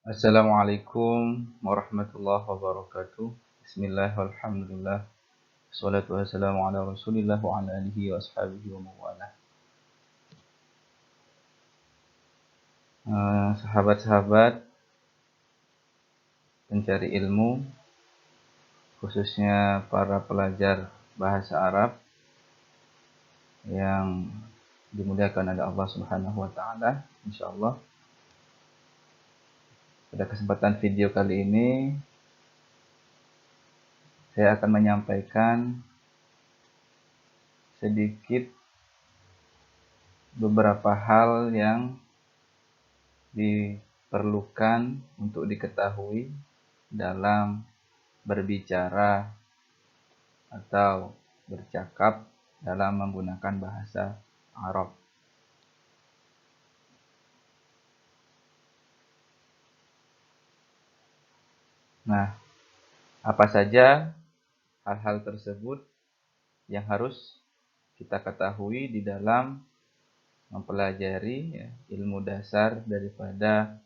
Assalamualaikum warahmatullahi wabarakatuh. Bismillah walhamdulillah. Wassalatu wassalamu ala rasulillah wa ala alihi wa ashabihi wa mawalah. Sahabat-sahabat pencari ilmu, khususnya para pelajar bahasa Arab yang dimuliakan oleh Allah Subhanahu wa taala, insyaallah pada kesempatan video kali ini saya akan menyampaikan sedikit beberapa hal yang diperlukan untuk diketahui dalam berbicara atau bercakap dalam menggunakan bahasa Arab. Nah, apa saja hal-hal tersebut yang harus kita ketahui di dalam mempelajari ilmu dasar daripada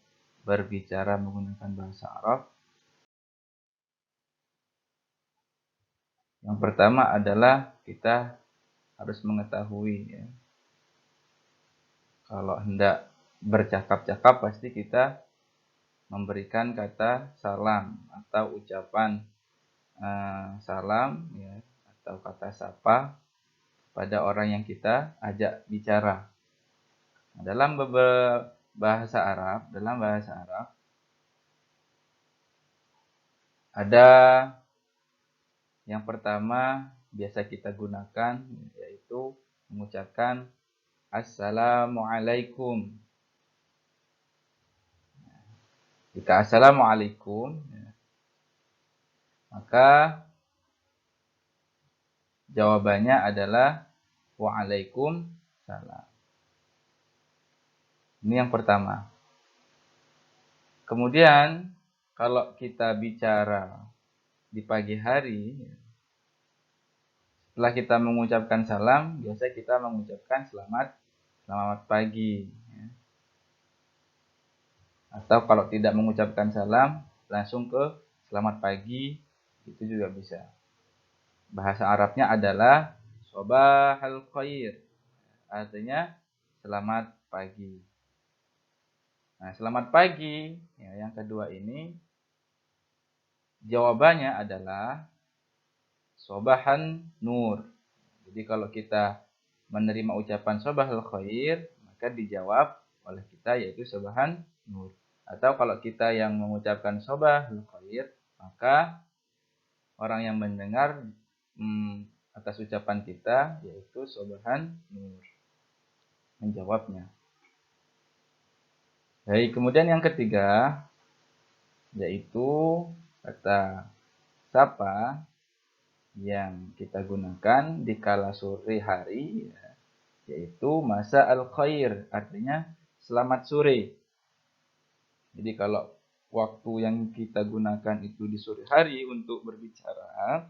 berbicara menggunakan bahasa Arab? Yang pertama adalah kita harus mengetahui kalau hendak bercakap-cakap pasti kita memberikan kata salam atau ucapan salam atau kata sapa pada orang yang kita ajak bicara. Dalam bahasa Arab ada yang pertama biasa kita gunakan yaitu mengucapkan Assalamualaikum. Jika Assalamualaikum, maka jawabannya adalah Waalaikumsalam. Ini yang pertama. Kemudian, kalau kita bicara di pagi hari, setelah kita mengucapkan salam, biasa kita mengucapkan selamat pagi. Atau kalau tidak mengucapkan salam, langsung ke selamat pagi, itu juga bisa. Bahasa Arabnya adalah Sobahal Khair, artinya selamat pagi. Nah, selamat pagi, yang kedua ini, jawabannya adalah Sobahan Nur. Jadi kalau kita menerima ucapan Sobahal Khair, maka dijawab oleh kita yaitu Sobahan Nur. Atau kalau kita yang mengucapkan Sobahal Khair, maka orang yang mendengar atas ucapan kita yaitu Sobahan Nur menjawabnya. Baik, kemudian yang ketiga yaitu kata sapa yang kita gunakan di kala sore hari yaitu masa al-khair, artinya selamat sore. Jadi kalau waktu yang kita gunakan itu di sore hari untuk berbicara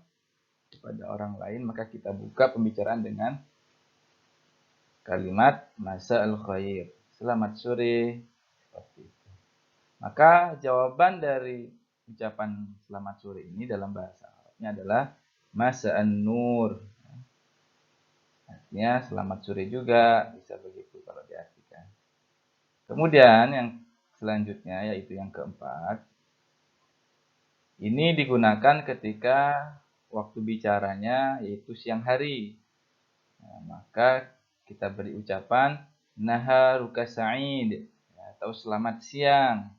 kepada orang lain, maka kita buka pembicaraan dengan kalimat masa al-khair, selamat sore, seperti itu. Maka jawaban dari ucapan selamat sore ini dalam bahasa Arabnya adalah masa an-nur. Artinya selamat sore juga, bisa begitu kalau diartikan. Kemudian yang selanjutnya yaitu yang keempat, ini digunakan ketika waktu bicaranya yaitu siang hari. Nah, maka kita beri ucapan naharuka sa'id atau selamat siang.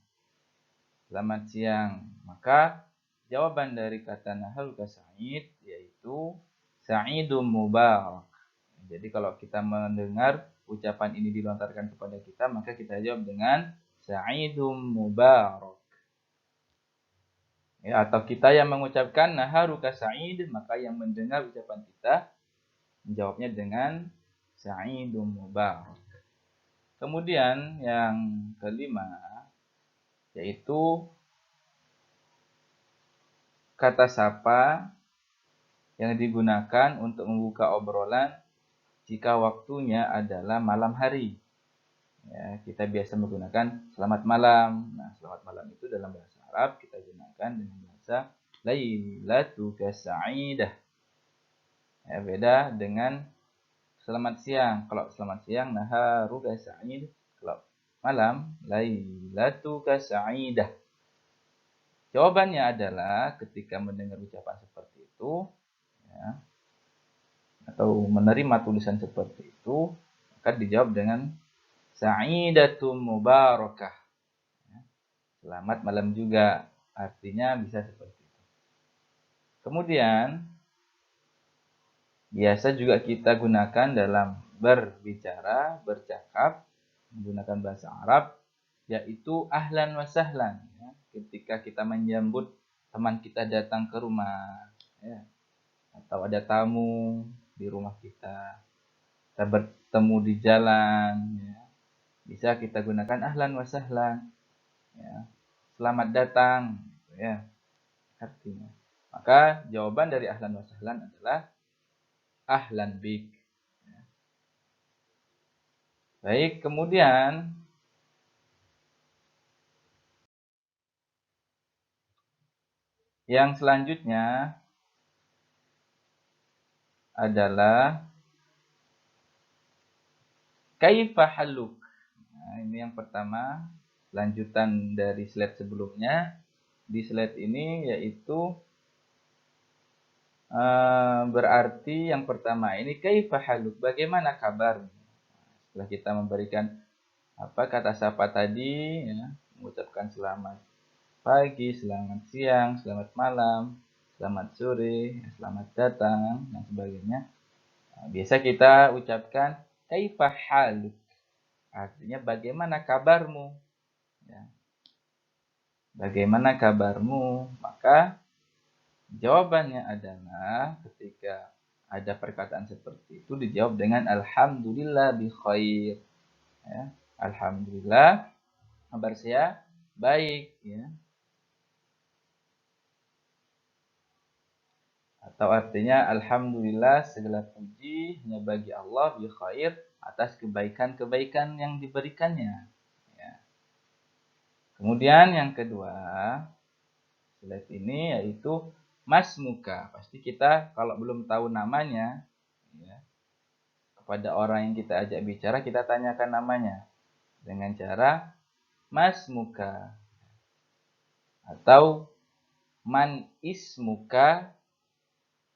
Selamat siang. Maka jawaban dari kata naharuka sa'id yaitu sa'idum mubarak. Jadi kalau kita mendengar ucapan ini dilontarkan kepada kita, maka kita jawab dengan sa'idum mubarak. Atau kita yang mengucapkan naharuka sa'id, maka yang mendengar ucapan kita menjawabnya dengan sa'idum mubarak. Kemudian yang kelima yaitu kata sapa yang digunakan untuk membuka obrolan jika waktunya adalah malam hari. Ya, kita biasa menggunakan selamat malam. Nah, selamat malam itu dalam bahasa Arab kita gunakan dengan bahasa lailatuka sa'idah. Ya, beda dengan selamat siang. Kalau selamat siang naharuka sa'id. Kalau malam lailatuka sa'idah. Jawabannya adalah ketika mendengar ucapan seperti itu, ya, atau menerima tulisan seperti itu, maka dijawab dengan sa'idatum mubarakah. Selamat malam juga. Artinya bisa seperti itu. Kemudian, biasa juga kita gunakan dalam berbicara, bercakap, menggunakan bahasa Arab, yaitu ahlan wa sahlan. Ya. Ketika kita menyambut teman kita datang ke rumah, ya, atau ada tamu di rumah kita bertemu di jalan, ya, bisa kita gunakan ahlan wa sahlan. Ya. Selamat datang, ya, artinya. Maka jawaban dari ahlan wa sahlan adalah ahlan bik. Baik, kemudian yang selanjutnya adalah kaifa haluk. Nah, ini yang pertama, lanjutan dari slide sebelumnya. Di slide ini yaitu berarti yang pertama ini kaifa haluk, bagaimana kabar? Setelah kita memberikan kata sapa tadi, ya, mengucapkan selamat pagi, selamat siang, selamat malam, selamat sore, selamat datang, dan sebagainya. Nah, biasa kita ucapkan kaifa haluk, artinya bagaimana kabarmu, ya. Bagaimana kabarmu? Maka jawabannya adalah ketika ada perkataan seperti itu dijawab dengan alhamdulillah bi khair. Ya. Alhamdulillah, kabar saya baik, ya. Atau artinya alhamdulillah segala puji hanya bagi Allah bi khair atas kebaikan-kebaikan yang diberikannya. Ya. Kemudian yang kedua, slide ini yaitu Mas Muka. Pasti kita kalau belum tahu namanya, ya, kepada orang yang kita ajak bicara kita tanyakan namanya dengan cara Mas Muka atau Man Ismuka,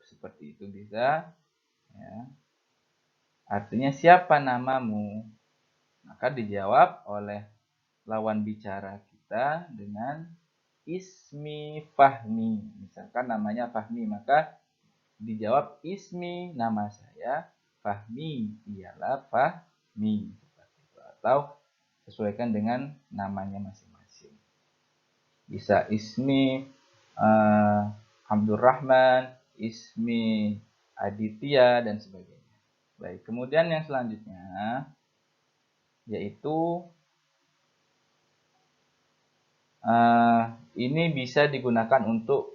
seperti itu bisa, ya. Artinya siapa namamu? Maka dijawab oleh lawan bicara kita dengan ismi Fahmi. Misalkan namanya Fahmi, maka dijawab ismi, nama saya, Fahmi, ialah Fahmi. Seperti itu. Atau sesuaikan dengan namanya masing-masing. Bisa ismi Abdurrahman, ismi Aditya, dan sebagainya. Baik, kemudian yang selanjutnya yaitu ini bisa digunakan untuk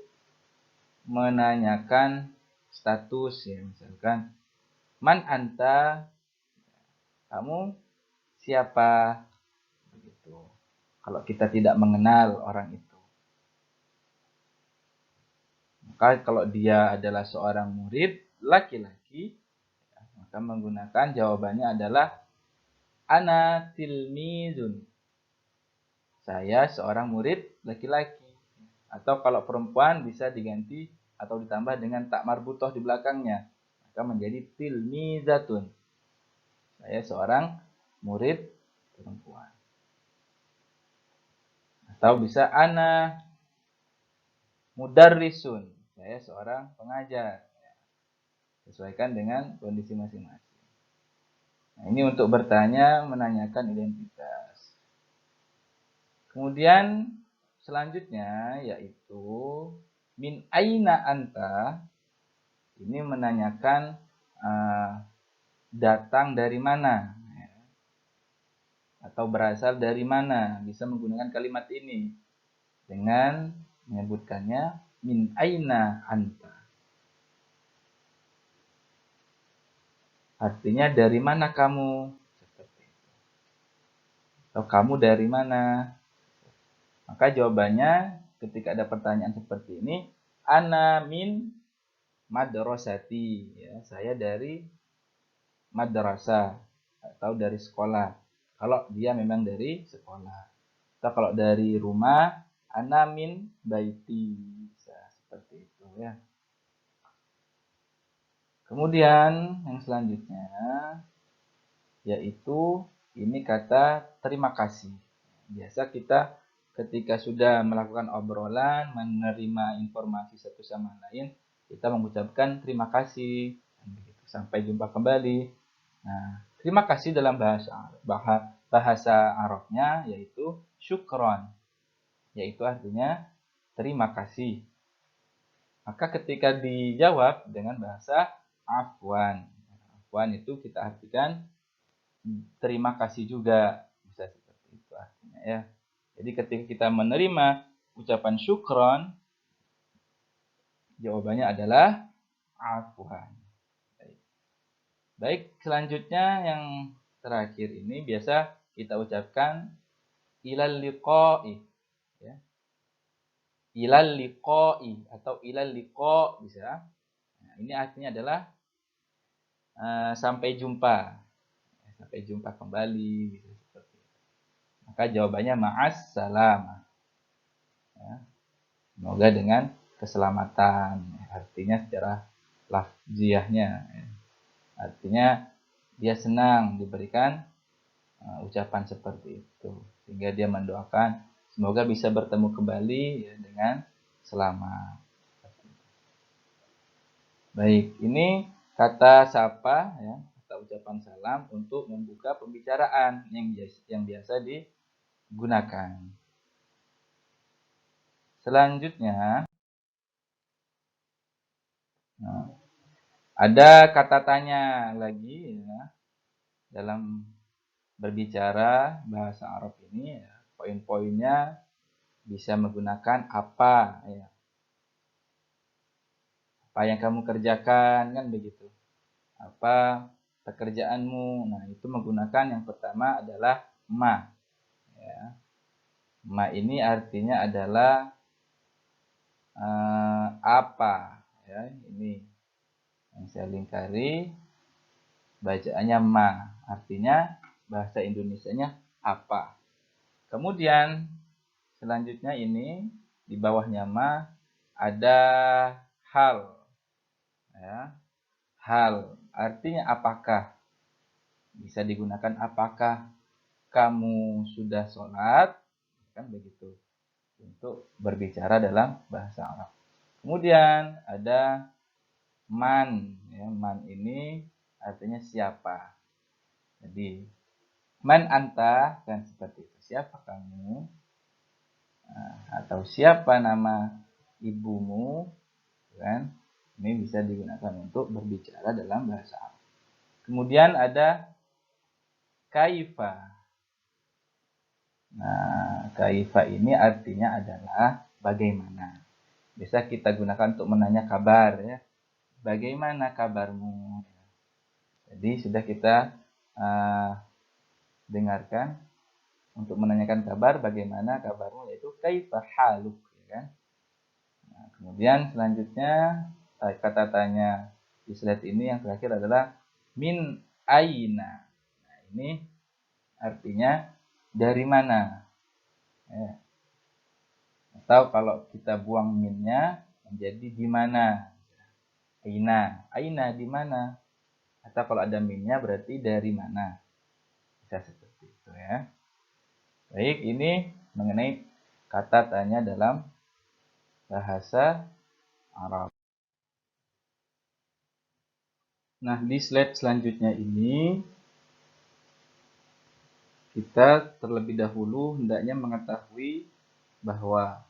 menanyakan status, ya, misalkan man anta, kamu siapa, begitu. Kalau kita tidak mengenal orang itu, maka kalau dia adalah seorang murid laki-laki, maka menggunakan jawabannya adalah ana tilmizun, saya seorang murid laki-laki. Atau kalau perempuan bisa diganti atau ditambah dengan tak marbutoh di belakangnya, maka menjadi tilmizatun, saya seorang murid perempuan. Atau bisa ana mudarrisun, saya seorang pengajar. Sesuaikan dengan kondisi masing-masing. Nah, ini untuk bertanya, menanyakan identitas. Kemudian selanjutnya yaitu min aina anta, ini menanyakan datang dari mana, atau berasal dari mana. Bisa menggunakan kalimat ini dengan menyebutkannya min aina anta. Artinya dari mana kamu? Seperti itu. Atau kamu dari mana? Maka jawabannya ketika ada pertanyaan seperti ini, ana min madrasati, ya, saya dari madrasah atau dari sekolah. Kalau dia memang dari sekolah. Atau kalau dari rumah, ana min baiti. Bisa seperti itu ya. Kemudian yang selanjutnya yaitu ini kata terima kasih. Biasa kita ketika sudah melakukan obrolan, menerima informasi satu sama lain, kita mengucapkan terima kasih. Sampai jumpa kembali. Nah, terima kasih dalam bahasa Arabnya yaitu syukron, yaitu artinya terima kasih. Maka ketika dijawab dengan bahasa afwan, afwan itu kita artikan terima kasih juga, bisa seperti itu artinya ya. Jadi ketika kita menerima ucapan syukron, jawabannya adalah afwan. Baik, selanjutnya yang terakhir ini biasa kita ucapkan ilal liqa'i, ya. Ilal liqa'i atau ilal liqa bisa. Nah, ini artinya adalah sampai jumpa. Sampai jumpa kembali, bisa seperti itu. Maka jawabannya ma'as salam. Ya. Semoga dengan keselamatan. Artinya secara lafziahnya. Ya. Artinya dia senang diberikan ucapan seperti itu. Sehingga dia mendoakan semoga bisa bertemu kembali ya, dengan selamat. Baik, ini kata sapa ya, kata ucapan salam untuk membuka pembicaraan yang biasa digunakan. Selanjutnya, nah, ada kata tanya lagi ya, dalam berbicara bahasa Arab ini ya, poin-poinnya bisa menggunakan apa ya. Apa yang kamu kerjakan kan begitu. Apa pekerjaanmu? Nah, itu menggunakan yang pertama adalah ma ya. Ma ini artinya adalah apa ya, ini yang saya lingkari bacaannya ma, artinya bahasa Indonesianya apa. Kemudian selanjutnya ini di bawahnya ma ada hal ya. Hal artinya apakah, bisa digunakan apakah kamu sudah sholat, kan begitu, untuk berbicara dalam bahasa Arab. Kemudian ada man ya, man ini artinya siapa. Jadi man anta kan seperti itu, siapa kamu, nah, atau siapa nama ibumu kan, ini bisa digunakan untuk berbicara dalam bahasa Arab. Kemudian ada kaifa. Nah, kaifa ini artinya adalah bagaimana. Bisa kita gunakan untuk menanya kabar ya. Bagaimana kabarmu? Jadi sudah kita dengarkan untuk menanyakan kabar, bagaimana kabarmu, yaitu kaifa haluk ya kan. Nah, kemudian selanjutnya kata tanya di slide ini yang terakhir adalah min aina. Nah, ini artinya dari mana ya. Atau kalau kita buang minnya menjadi di mana. Aina, aina di mana. Atau kalau ada minnya berarti dari mana. Bisa seperti itu ya. Baik, ini mengenai kata tanya dalam bahasa Arab. Nah, di slide selanjutnya ini kita terlebih dahulu hendaknya mengetahui bahwa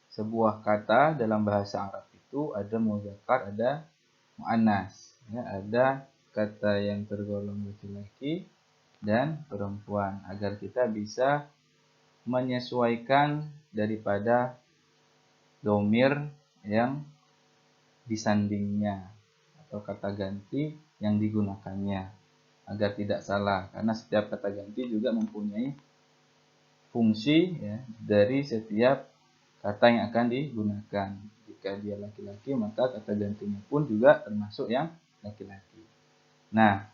sebuah kata dalam bahasa Arab itu ada muzakkar, ada muannas, ya, ada kata yang tergolong laki-laki dan perempuan agar kita bisa menyesuaikan daripada domir yang disandingnya atau kata ganti yang digunakannya agar tidak salah, karena setiap kata ganti juga mempunyai fungsi ya, dari setiap kata yang akan digunakan. Jika dia laki-laki, maka kata gantinya pun juga termasuk yang laki-laki. Nah,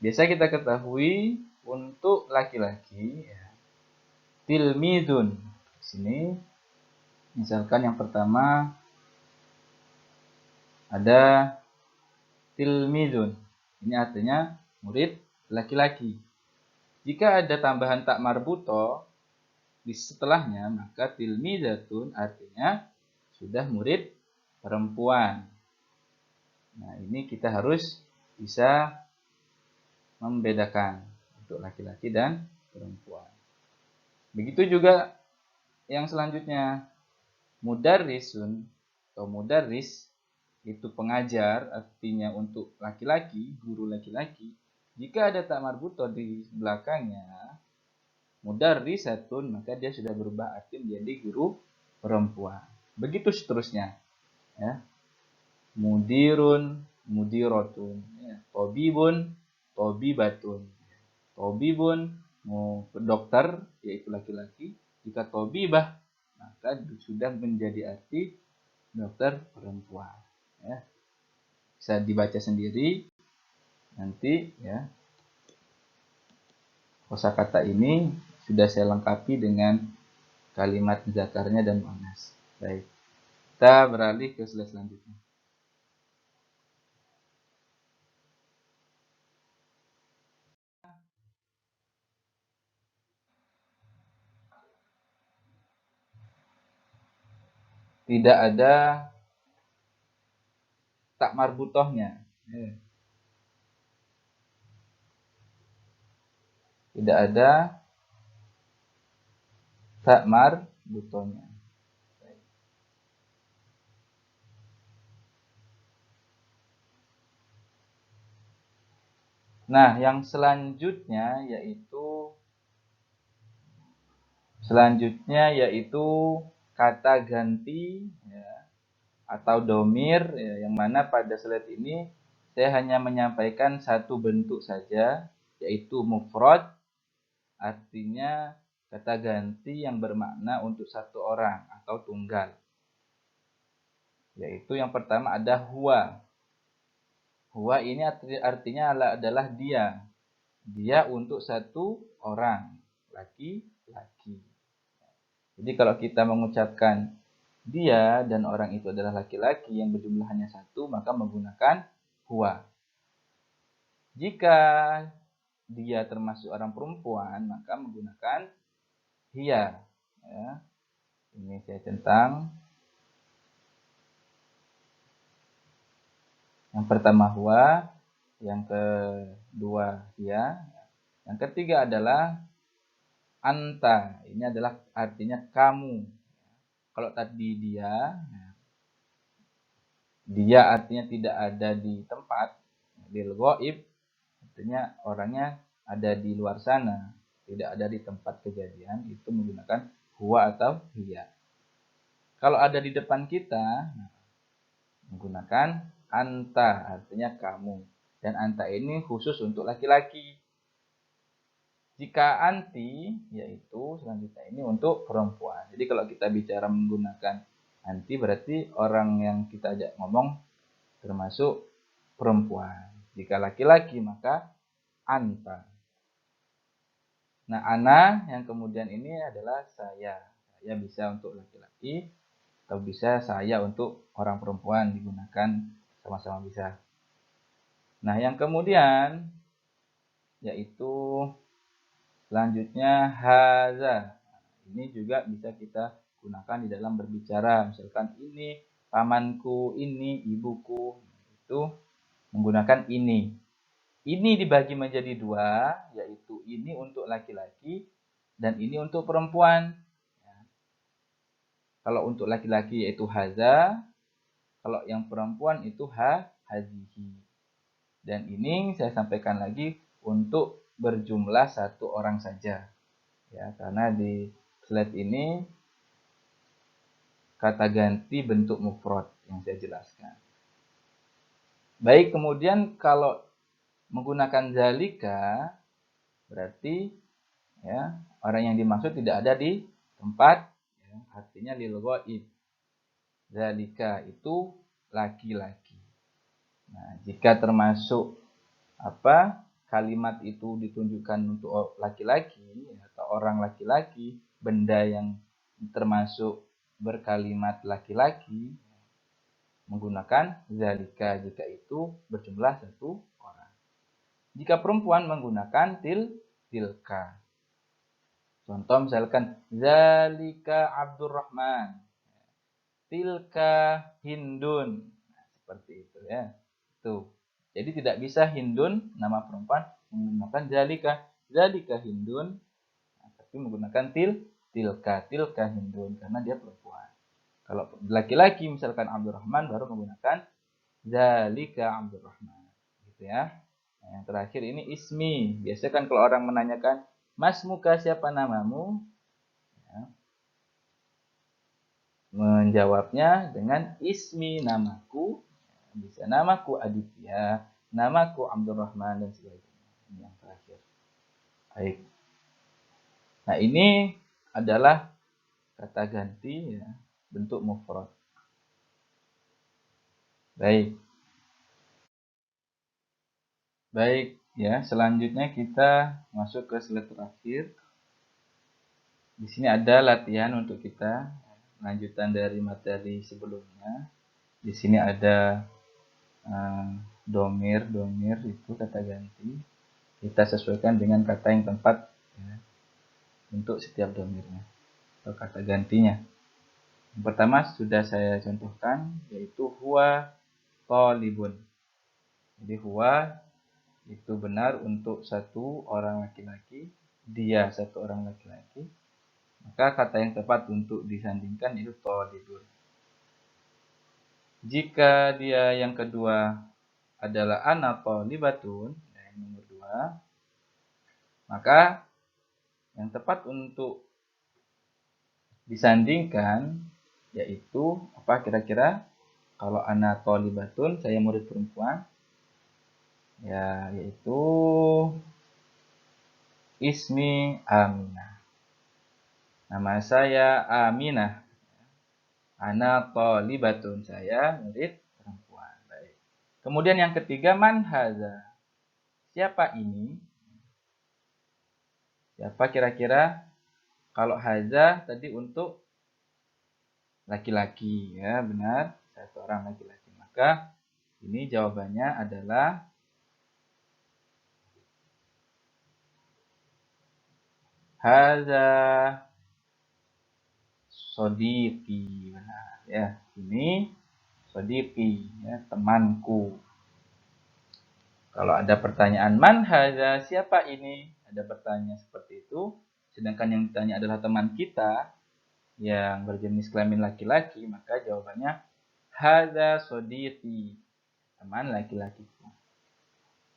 biasa kita ketahui untuk laki-laki ya, tilmidun. Di sini misalkan yang pertama ada tilmidun. Ini artinya murid laki-laki. Jika ada tambahan tak marbuto di setelahnya, maka tilmidatun artinya sudah murid perempuan. Nah, ini kita harus bisa membedakan untuk laki-laki dan perempuan. Begitu juga yang selanjutnya, mudarrisun atau mudarris itu pengajar, artinya untuk laki-laki, guru laki-laki. Jika ada tak marbuto di belakangnya, mudarrisatun, maka dia sudah berubah arti menjadi guru perempuan. Begitu seterusnya. Ya. Mudirun, mudirotun. Ya. Tobibun, tobibatun. Tobibun, dokter, yaitu laki-laki. Jika tobibah, maka sudah menjadi arti dokter perempuan. Ya. Bisa dibaca sendiri nanti ya. Kosakata ini sudah saya lengkapi dengan kalimat zakarnya dan muannas. Baik. Kita beralih ke slide selanjutnya. Tidak ada tak marbutohnya. Tidak ada tak marbutohnya. Nah, yang selanjutnya yaitu kata ganti ya, atau domir ya, yang mana pada slide ini saya hanya menyampaikan satu bentuk saja, yaitu mufrad, artinya kata ganti yang bermakna untuk satu orang atau tunggal. Yaitu yang pertama ada huwa. Huwa ini artinya adalah dia. Dia untuk satu orang, laki-laki. Jadi kalau kita mengucapkan dia dan orang itu adalah laki-laki yang berjumlah hanya satu, maka menggunakan huwa. Jika dia termasuk orang perempuan, maka menggunakan hiya. Ya. Ini saya centang. Yang pertama huwa, yang kedua hiya, yang ketiga adalah anta. Ini adalah artinya kamu. Kalau tadi dia artinya tidak ada di tempat, lil ghaib, artinya orangnya ada di luar sana, tidak ada di tempat kejadian, itu menggunakan huwa atau hiya. Kalau ada di depan kita, menggunakan anta, artinya kamu. Dan anta ini khusus untuk laki-laki. Jika anti, yaitu selanjutnya ini untuk perempuan. Jadi kalau kita bicara menggunakan anti, berarti orang yang kita ajak ngomong termasuk perempuan. Jika laki-laki, maka anta. Nah, ana yang kemudian ini adalah saya. Saya bisa untuk laki-laki, atau bisa saya untuk orang perempuan, digunakan sama-sama bisa. Nah, yang kemudian yaitu selanjutnya haza. Ini juga bisa kita gunakan di dalam berbicara. Misalkan ini pamanku, ini ibuku. Itu menggunakan ini. Ini dibagi menjadi dua, yaitu ini untuk laki-laki dan ini untuk perempuan. Kalau untuk laki-laki yaitu haza, kalau yang perempuan itu hazihi. Dan ini saya sampaikan lagi untuk berjumlah satu orang saja. Ya, karena di slide ini kata ganti bentuk mufrad yang saya jelaskan. Baik, kemudian kalau menggunakan zalika berarti ya Orang yang dimaksud tidak ada di tempat, ya, artinya lil ghaib. Zalika itu laki-laki. Nah, jika termasuk kalimat itu ditunjukkan untuk laki-laki atau orang laki-laki, benda yang termasuk berkalimat laki-laki menggunakan zalika jika itu berjumlah satu orang. Jika perempuan menggunakan tilka. Contoh misalkan zalika Abdurrahman, tilka Hindun. Nah, seperti itu ya. Tuh. Jadi tidak bisa Hindun nama perempuan menggunakan zalika Hindun, tapi menggunakan tilka Hindun karena dia perempuan. Kalau laki-laki misalkan Abdurrahman baru menggunakan zalika Abdurrahman. Gitu ya. Nah, yang terakhir ini ismi. Biasanya kan kalau orang menanyakan, "Mas muka siapa namamu?" Ya, menjawabnya dengan ismi, namaku. Bisa namaku Aditya, namaku Abdurrahman dan sebagainya. Ini yang terakhir. Baik. Nah, ini adalah kata ganti ya, bentuk mufrad. Baik. Baik, ya, selanjutnya kita masuk ke slide terakhir. Di sini ada latihan untuk kita, lanjutan dari materi sebelumnya. Di sini ada domir itu kata ganti. Kita sesuaikan dengan kata yang tepat ya, untuk setiap domirnya atau kata gantinya. Yang pertama sudah saya contohkan, yaitu huwa thalibun. Jadi huwa itu benar untuk satu orang laki-laki, dia satu orang laki-laki. Maka kata yang tepat untuk disandingkan itu thalibun. Jika dia yang kedua adalah ana thalibatun, yang nomor 2, maka yang tepat untuk disandingkan yaitu apa kira-kira? Kalau ana thalibatun, saya murid perempuan, ya yaitu ismi Aminah. Nama saya Aminah. Ana thalibatun, saya murid perempuan. Baik. Kemudian yang ketiga, man hadza. Siapa ini? Siapa kira-kira? Kalau hadza tadi untuk laki-laki, ya benar, satu orang laki-laki. Maka ini jawabannya adalah hadza sodiqi, benar ya. Ini sodiqi, ya, temanku. Kalau ada pertanyaan man hadza, siapa ini? Ada pertanyaan seperti itu, sedangkan yang ditanya adalah teman kita yang berjenis kelamin laki-laki, maka jawabannya hadza sodiqi, teman laki-lakiku.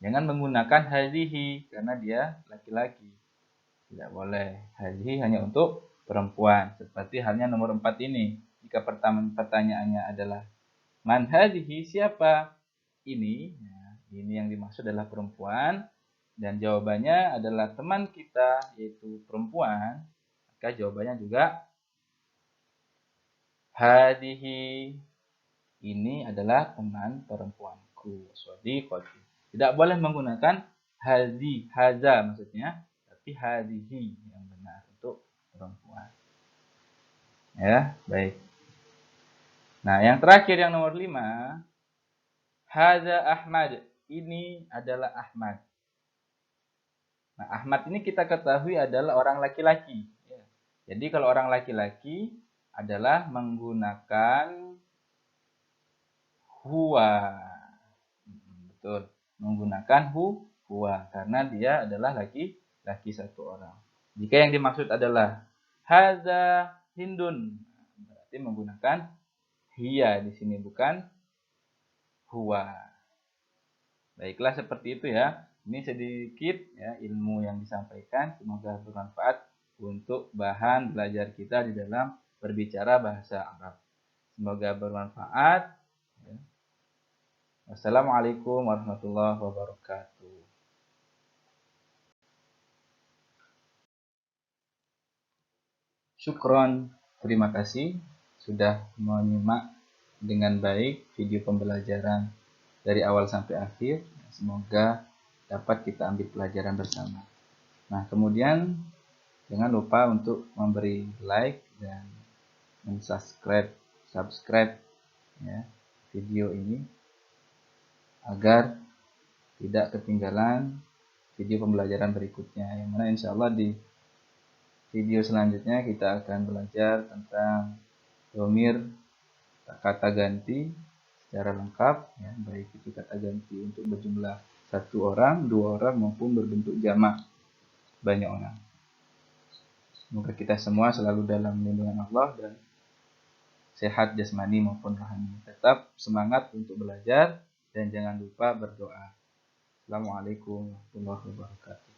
Jangan menggunakan hadhihi karena dia laki-laki. Tidak boleh. Hadhihi hanya untuk perempuan. Seperti halnya nomor 4 ini. Jika pertanyaannya adalah man hadhihi, siapa ini? Nah, ini yang dimaksud adalah perempuan. Dan jawabannya adalah teman kita, yaitu perempuan. Maka jawabannya juga hadhihi, ini adalah teman perempuanku. Shadiqati. Tidak boleh menggunakan hadhi, haza maksudnya, tapi hadhihi yang benar untuk perempuan. Ya, baik. Nah, yang terakhir yang nomor 5, haza Ahmad. Ini adalah Ahmad. Nah, Ahmad ini kita ketahui adalah orang laki-laki. Jadi kalau orang laki-laki adalah menggunakan huwa. Betul. Menggunakan huwa karena dia adalah laki satu orang. Jika yang dimaksud adalah haza Hindun, berarti menggunakan hiya di sini bukan huwa. Baiklah seperti itu ya. Ini sedikit ya ilmu yang disampaikan, semoga bermanfaat untuk bahan belajar kita di dalam berbicara bahasa Arab. Semoga bermanfaat. Wassalamualaikum warahmatullahi wabarakatuh. Syukron, terima kasih sudah menyimak dengan baik video pembelajaran dari awal sampai akhir. Semoga dapat kita ambil pelajaran bersama. Nah, kemudian jangan lupa untuk memberi like dan subscribe ya, video ini agar tidak ketinggalan video pembelajaran berikutnya, yang mana insya Allah di video selanjutnya kita akan belajar tentang dhamir kata ganti secara lengkap ya, baik itu kata ganti untuk berjumlah 1 orang, 2 orang maupun berbentuk jamak banyak orang. Semoga kita semua selalu dalam lindungan Allah dan sehat jasmani maupun rohani. Tetap semangat untuk belajar dan jangan lupa berdoa. Assalamualaikum warahmatullahi wabarakatuh.